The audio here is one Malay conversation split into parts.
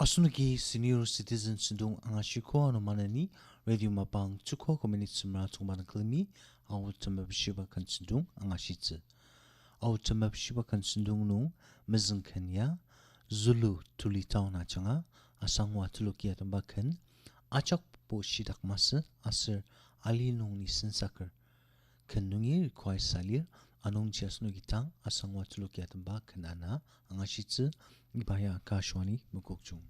Asunagi senior citizen sindung angashiko ano manani radio mapang chuko community simra tungman klimi au tamabshiba kan sindung angashitze au tamabshiba kan sindung nu mizeng kenya Zulu tulitau na changa asangwa tulukia tambakan achak po shidak masa asir ali nung ni sensakar kanungi require salir anong jasno gitang asangwa tulukia tambakan ana angashitze ibaya kashwani mukokjung.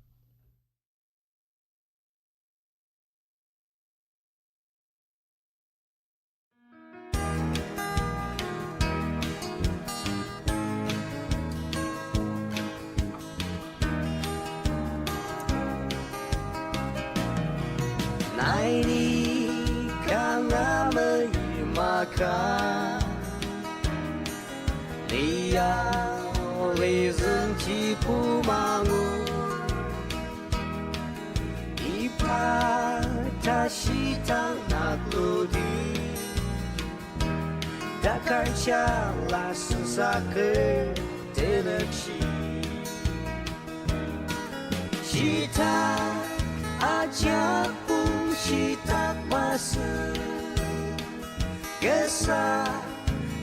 Nairi kanga maka Lia lezeng cipu mangu Ipa tasitang nakludi Dakar cala sesake tenekshi Cita ajak pun cita masa Kesah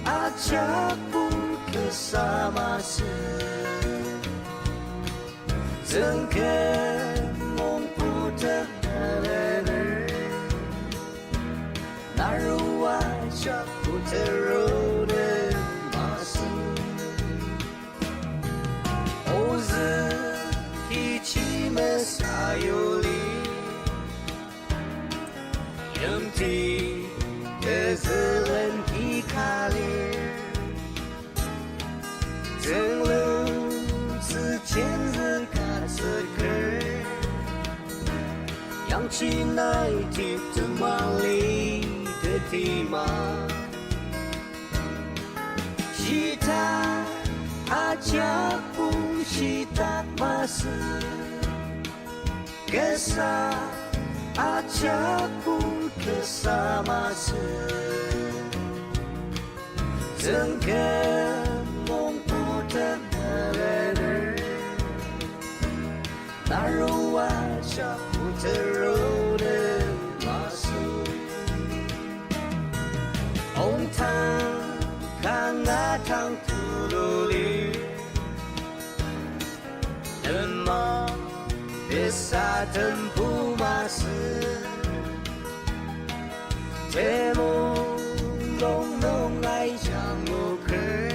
ajak pun kesah masa Zengken mongpu terhaler Naru ajak pun terode masa Oze hici mesayoli Yemti kezelan ki kalir Zeng lu sejian zekat seker Yang cinai tip temali detima Cita ajak pun cita masa Kesah ajak pun kesah masa Zengken mongpu terhaler Naru ajak pun terode masa Ông thang khang ngã thang tululi Dan ma bisa tempuh masa Temu nong ai chẳng muker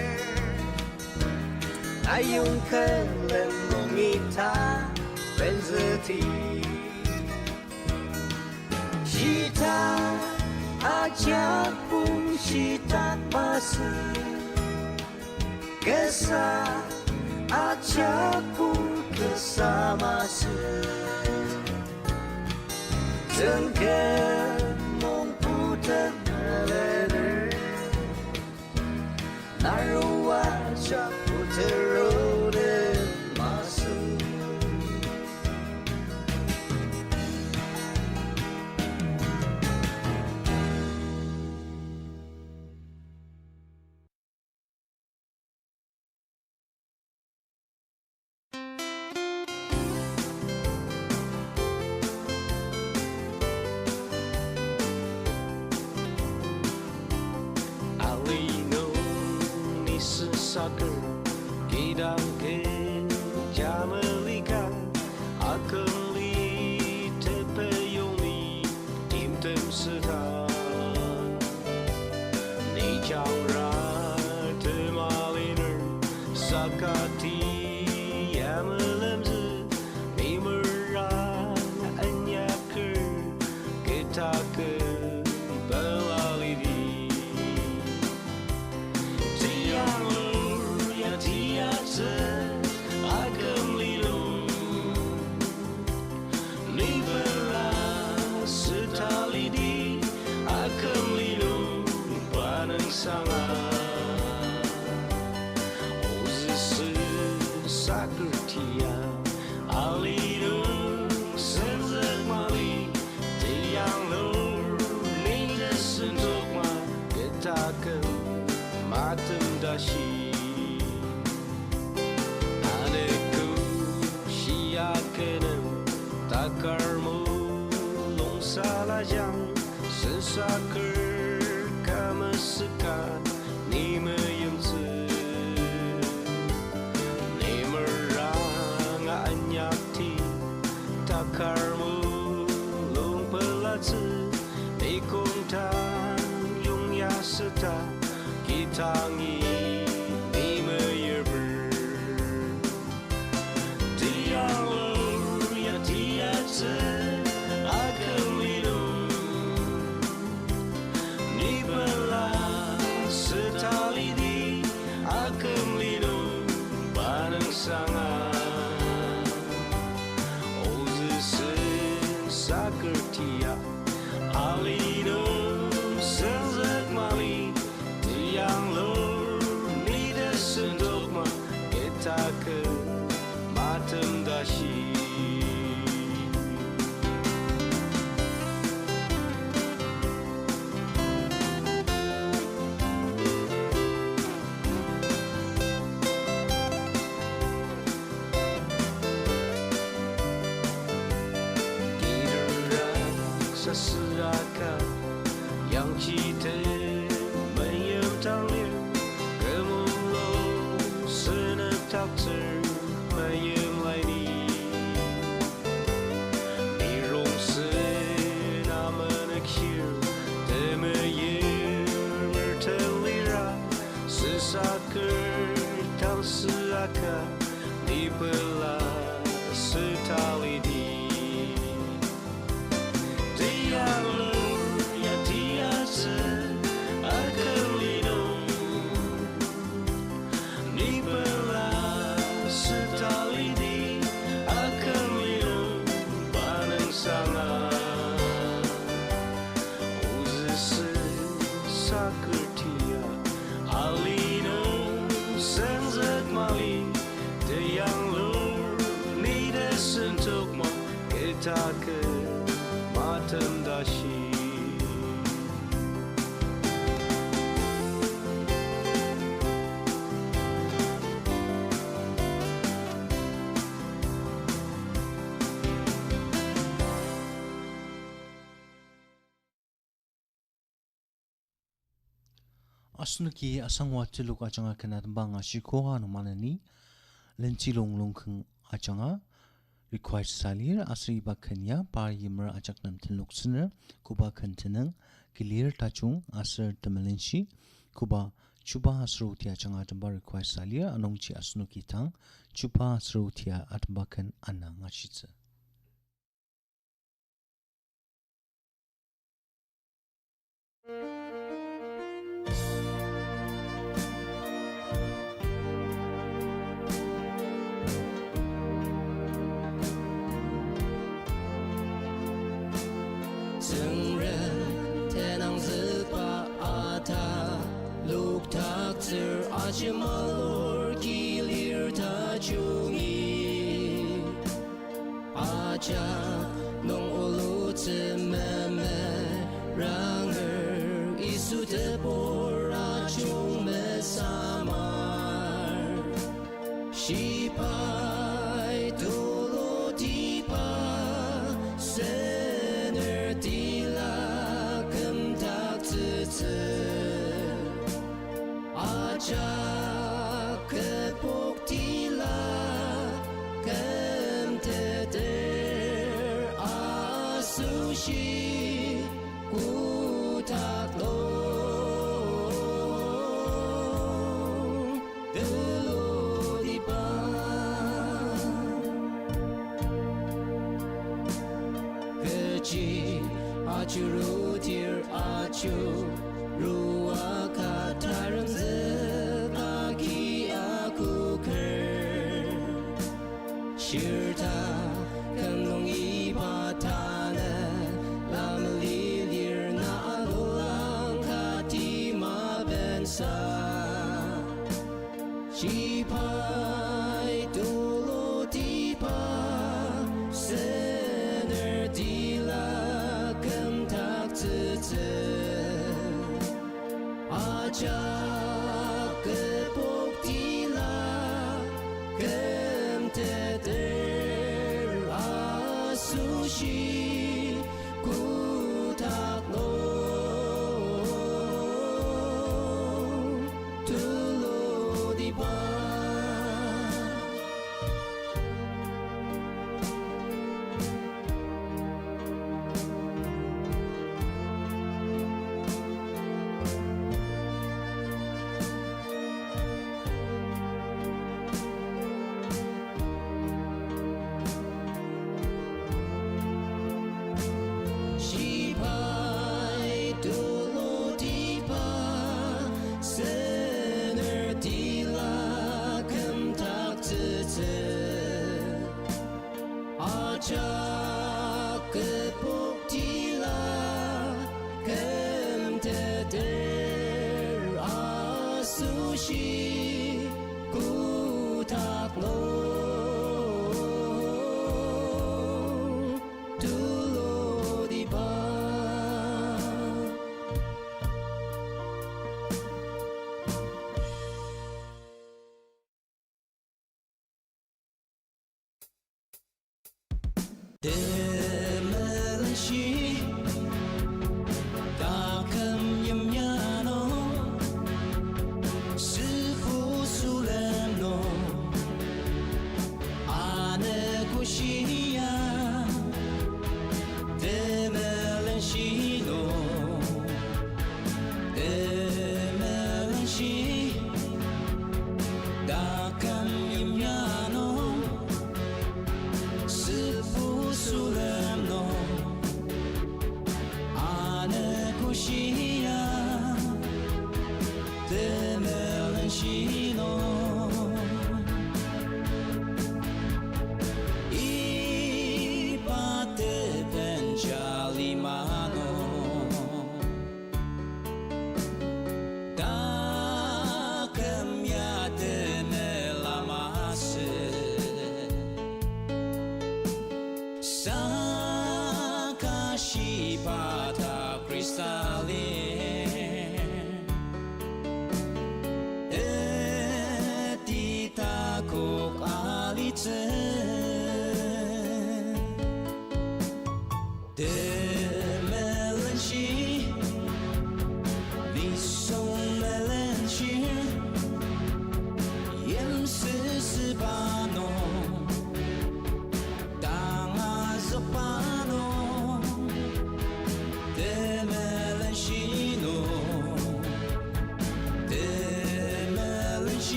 Ayung kelen mongita benzeti Cita ajak pun cita masa Kesah ajak pun kesah masa Zengken mongpu terhaler Naru ajak pun terode masa Soccer kidang ke jamelika akan li tepeyomi tim tem seta ni jamra temaliner sakati yamelemze mimeran anyaker ketake belalidi Agam lilo Libera setalidi Agam lilo Panang sanga Ozese sakertia Alido senzak mali Tiang lor Ninja sentuk ma Getakan Matem dashi Adeku siakan salah yang sesaker kamu suka ni meyungsu ni merang anyakti takarmu lung pelatsu ni kuntang yung yaseta kitangi ni meyerber tiang ya tiatse akan minum ni belah setali di akan minum bareng sangat ozesin sakertia alino senzak mali tiang lor ni desendok ma kita ke matem dashi Seserakan yang kita menyertai kemulau senetap termenyelaini mirong senama nakir temeyer mertelira sesaker tak seakan dibelah setali di tiang lor ya tiasa akan minum ni belah setali di akan minum bareng sangat uzese sakertia alino senzak mali tiang lor ni desentuk ma kita ke matem dashi Asnuki asangwa tiluk ajanga kanat banga shikoha no manani lenchilong longkeng ajanga required salir asri bakanya par yimra ajak nam tiluk siner kuba kantenang clear tachung asar tamalenshi kuba chuba asrutia ajanga jamba required salir anongchi asnuki tang chuba asrutia atbakan anna ngashitsa Ajimalor kilir tajungi aja nong ulu tememe ranger isu tebor ajung mesamar shipai dulu tiba sener tila kemtak tete aja sushi kutak long dulu di kecil acu rutir acu ruah kataran zekaki aku ker shirta kanong ipatana lam lilir na alulang kati mabensa sipai dulu tiba sener dila kemtak tete aja kepok dila kemteder asushi ku 苏西古塔罗杜罗迪巴。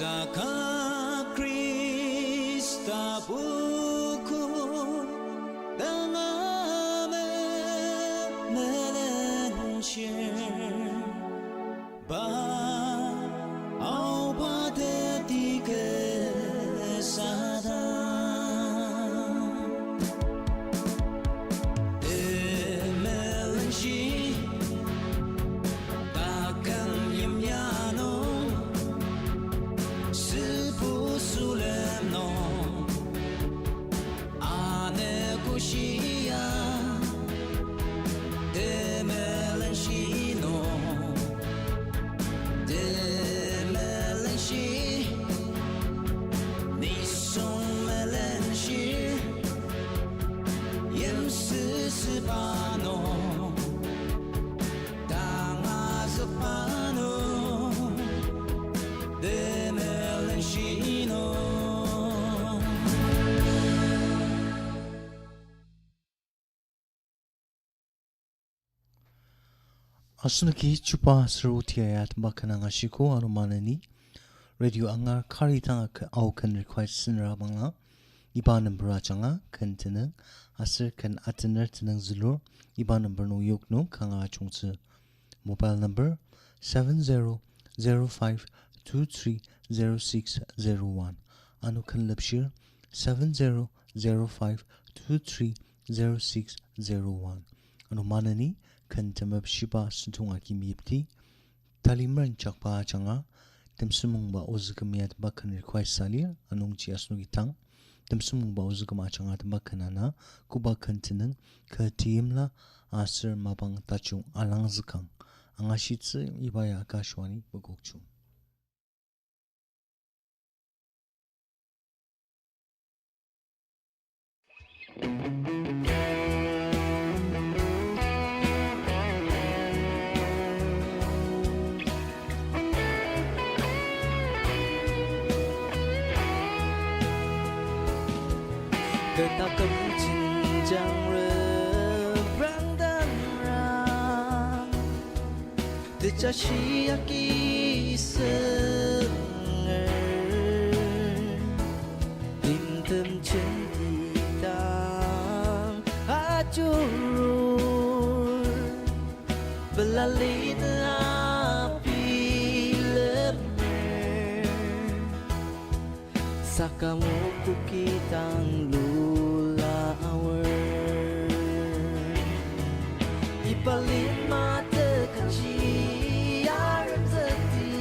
Saka Krista buku dangame melenshir ba au ba de dige sada melenshir takkan yamyano Sulemno ane kushia de melanchino de melanchi ni son melanchi yem sisipano dangazapano de melanchino Asunaki chupa serutiayat bakananga shiko anumanani radio anga karitanga au kan request sinra banga iba number changa kan tenang asir kan atiner tenang zulur iba number no yokno kanga chungse mobile number 7005230601 anu kan lapshir 7005230601 anumanani kan temab shiba suntunga kimipti talimran chakpa changa temsumung ba uzgamiyat bakan request salir anung chi asnugitang temsumung ba uzgama changa bakanana kuba kantinang ka tiimla asir mabang tachung alangzkang angashitsi ibaya akashwani bugokchu ta cấm trình chẳng rơ răng đăng ra để cho chi aki sương tìm tâm chân thì ta jurur belalin api lemer sakamu kitang lulawer ipalin mata kanciaran zeti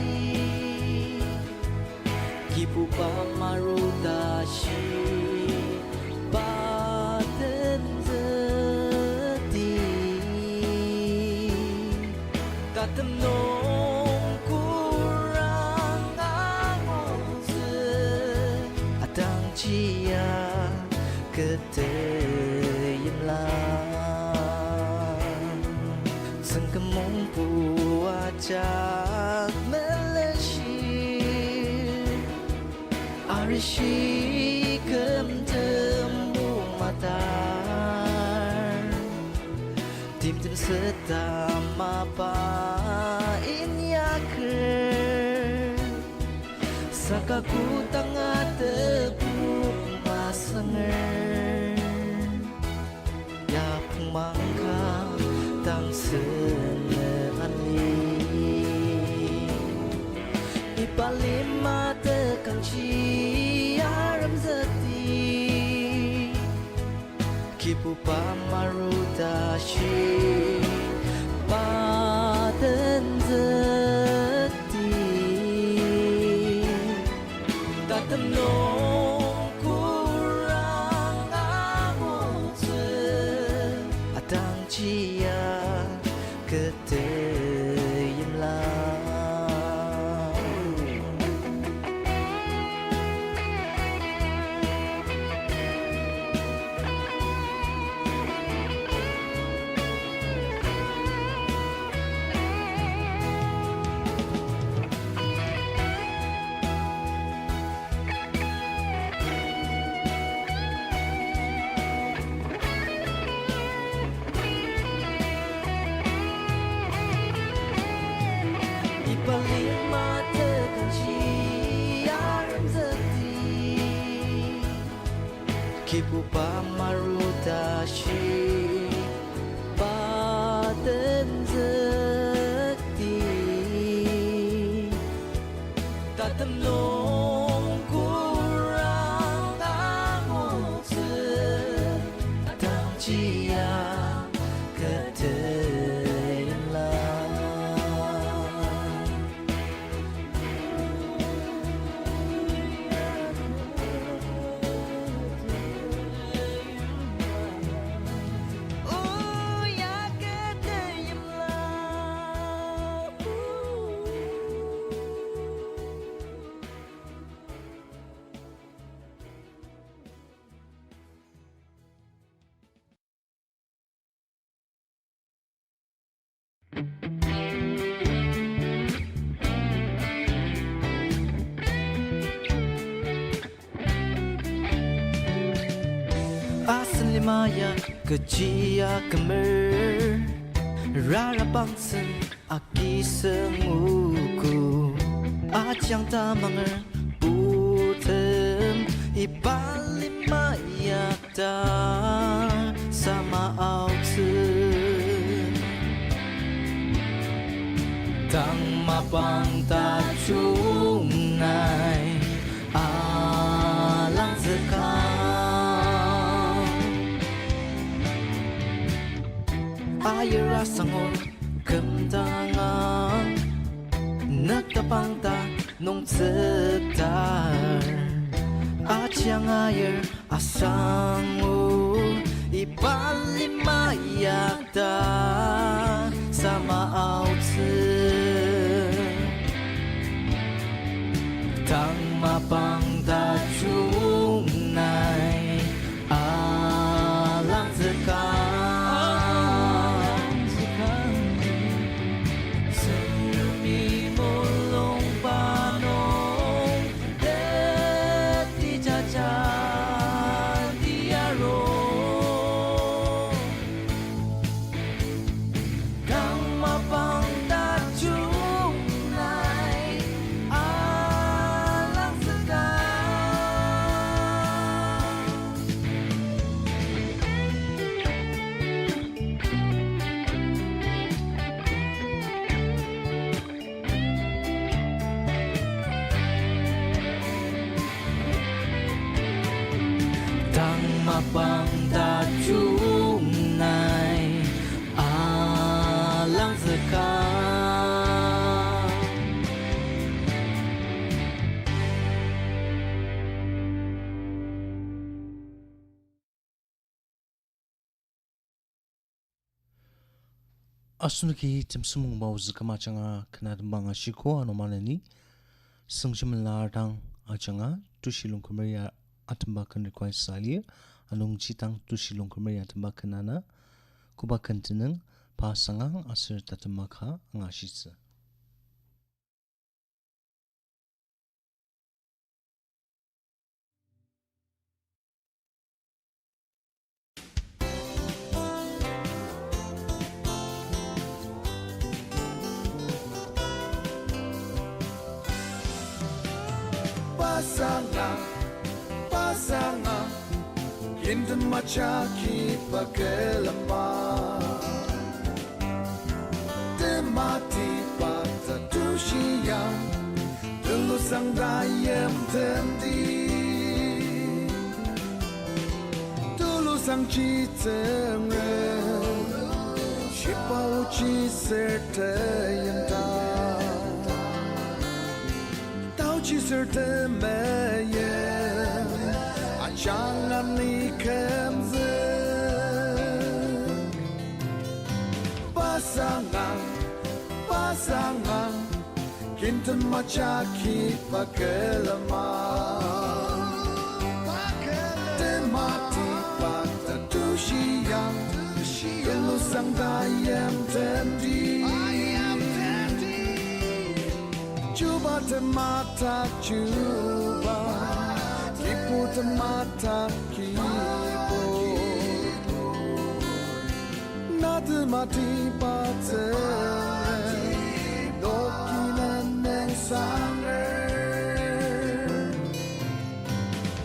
kipu pamarudashi badan zeti katemnong kurang angoze adang cia keteyem lang sengkemung puacak meleshir arishi kem temu matar tim setama pain yaker sakaku tengah tepuk masenger ya pemangka tang senani ipalim mata kanciaram zeti kipu pamarudashi badan zeti tatemnong kurang angoze adang cia keteyem lang ipaling mata kanciaran zeti kipu pamarudashi badan zeti tatemnong kurang angoze adang cia keteyem lang oh ya keteyem lang asli maya kecia kemer rara bangsen aki senguku acang tamanger putem ipalim maya ta sama autse tang mapang ta chung nai alang sekang air rasangol kemtangang nagtapang ta nung setar acang air asangu ipalimayak ta sama autse tang mapang ta chung nai alang sekang semi molong panong deti cacan diaro kang mapang ta chung nai alang sekang Asunaki timsumung bau zikamachanga kanadambanga shiko anomanani sungjimalardang ajanga tushilung kumaria atambakan request salia anung chitang tushilung kumaria atambakanana kubakantinang pasangang asir tatamaka ngashitsa. Pasangan Kintan macaki pakelama Temati pata tushiyam Tulusang dayam tendi Tulusang chiteng Shipau chi sertayanta Chi serte meye Achangan ni kemze Pasangan Kintan macaki pakelama Temati pata tushiyam Gelusang dayam tendi Cuba temata cuba Kipu temata kipu Nada mati pate Dokinan neng sanger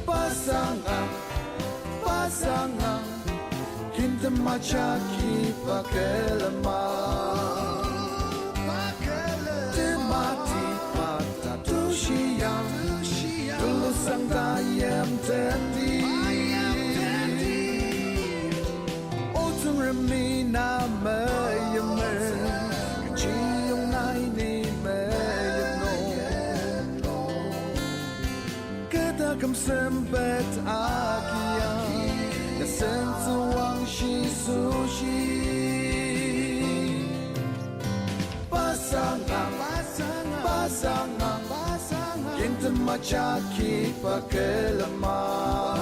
Pasangan Kinta macaki pakelemah Tulusang dayam tendi Otung remi na meyemer Keciyong nai ni meyem no Kedakam sempet akiam Yasentuang shi sushi Pasangan Kintan macaki pakelemah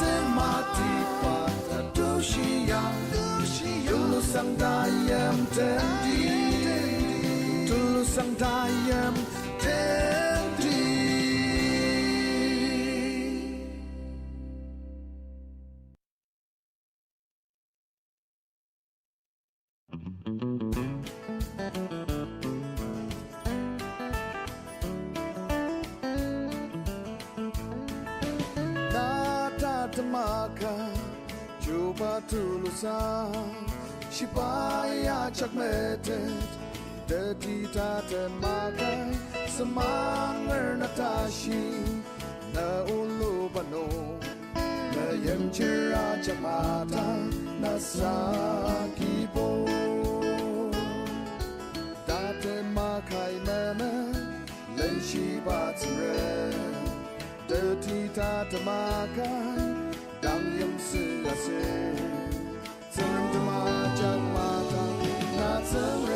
Temati pata tushiyam Tulusang dayam tendi Tulusang dayam tendi Maka coba tulusan Shipaya cak metet Deti tate makai Semangar natashi Na ulu bano Na yang cera cak mata Na sakipo Tate makai meme Len shiba tsure Deti tate makai Dang yang selesai Zeng demajak mata Na zeng